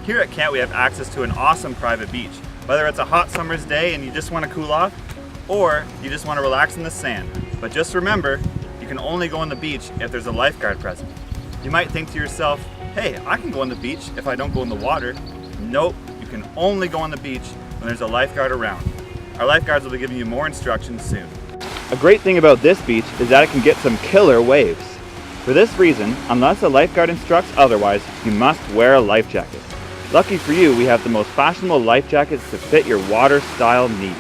Here at camp we have access to an awesome private beach. Whether it's a hot summer's day and you just want to cool off, or you just want to relax in the sand. But just remember, you can only go on the beach if there's a lifeguard present. You might think to yourself, hey, I can go on the beach if I don't go in the water. Nope, you can only go on the beach when there's a lifeguard around. Our lifeguards will be giving you more instructions soon. A great thing about this beach is that it can get some killer waves. For this reason, unless a lifeguard instructs otherwise, you must wear a life jacket. Lucky for you, we have the most fashionable life jackets to fit your water style needs.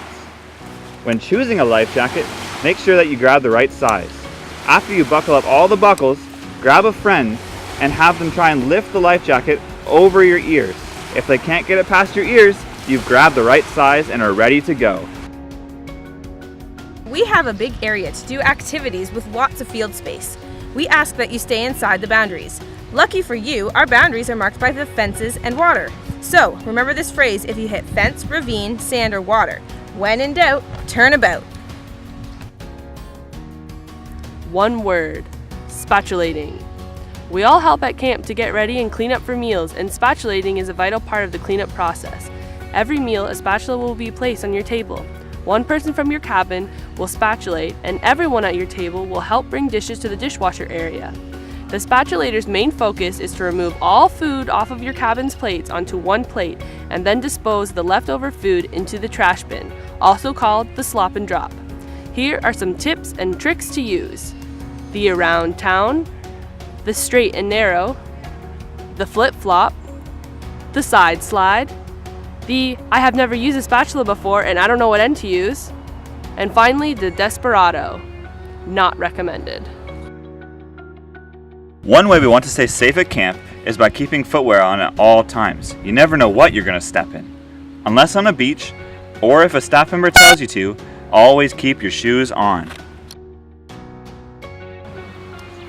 When choosing a life jacket, make sure that you grab the right size. After you buckle up all the buckles, grab a friend and have them try and lift the life jacket over your ears. If they can't get it past your ears, you've grabbed the right size and are ready to go. We have a big area to do activities with lots of field space. We ask that you stay inside the boundaries. Lucky for you, our boundaries are marked by the fences and water. So, remember this phrase if you hit fence, ravine, sand, or water. When in doubt, turn about. One word: spatulating. We all help at camp to get ready and clean up for meals, and spatulating is a vital part of the cleanup process. Every meal, a spatula will be placed on your table. One person from your cabin will spatulate, and everyone at your table will help bring dishes to the dishwasher area. The spatulator's main focus is to remove all food off of your cabin's plates onto one plate and then dispose the leftover food into the trash bin, also called the slop and drop. Here are some tips and tricks to use: the around town, the straight and narrow, the flip-flop, the side slide, the I have never used a spatula before and I don't know what end to use, and finally the desperado. Not recommended. One way we want to stay safe at camp is by keeping footwear on at all times. You never know what you're going to step in. Unless on a beach, or if a staff member tells you to, always keep your shoes on.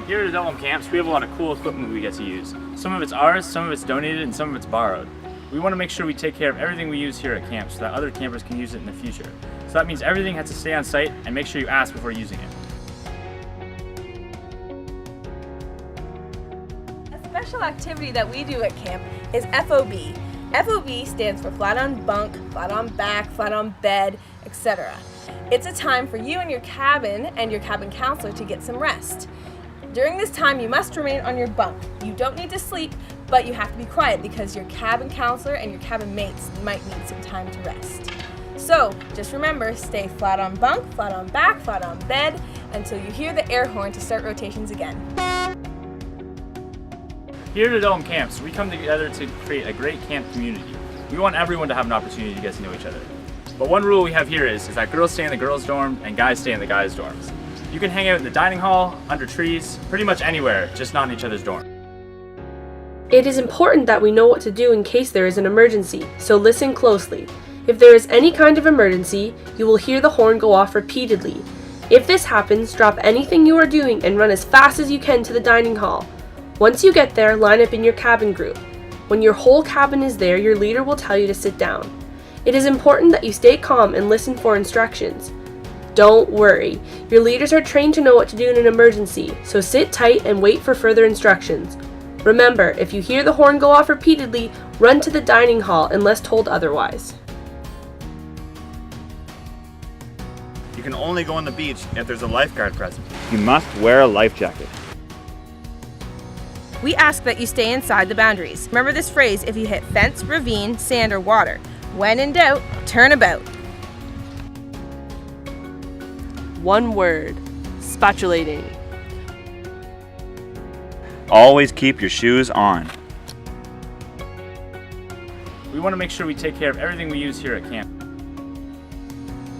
Here at Adullam camps, we have a lot of cool equipment we get to use. Some of it's ours, some of it's donated, and some of it's borrowed. We want to make sure we take care of everything we use here at camp so that other campers can use it in the future. So that means everything has to stay on site, and make sure you ask before using it. A special activity that we do at camp is FOB. FOB stands for flat on bunk, flat on back, flat on bed, etc. It's a time for you and your cabin counselor to get some rest. During this time, you must remain on your bunk. You don't need to sleep, but you have to be quiet because your cabin counselor and your cabin mates might need some time to rest. So, just remember, stay flat on bunk, flat on back, flat on bed, until you hear the air horn to start rotations again. Here at Adullam camps, we come together to create a great camp community. We want everyone to have an opportunity to get to know each other. But one rule we have here is that girls stay in the girls' dorm and guys stay in the guys' dorms. You can hang out in the dining hall, under trees, pretty much anywhere, just not in each other's dorm. It is important that we know what to do in case there is an emergency, so listen closely. If there is any kind of emergency, you will hear the horn go off repeatedly. If this happens, drop anything you are doing and run as fast as you can to the dining hall. Once you get there, line up in your cabin group. When your whole cabin is there, your leader will tell you to sit down. It is important that you stay calm and listen for instructions. Don't worry, your leaders are trained to know what to do in an emergency, so sit tight and wait for further instructions. Remember, if you hear the horn go off repeatedly, run to the dining hall unless told otherwise. You can only go on the beach if there's a lifeguard present. You must wear a life jacket. We ask that you stay inside the boundaries. Remember this phrase if you hit fence, ravine, sand, or water. When in doubt, turn about. One word: spatulating. Always keep your shoes on. We want to make sure we take care of everything we use here at camp.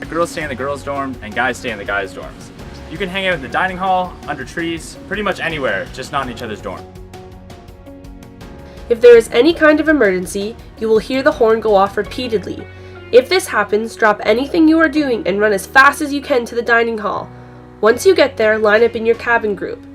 The girls stay in the girls' dorm and guys stay in the guys' dorms. You can hang out in the dining hall, under trees, pretty much anywhere, just not in each other's dorm. If there is any kind of emergency, you will hear the horn go off repeatedly. If this happens, drop anything you are doing and run as fast as you can to the dining hall. Once you get there, line up in your cabin group.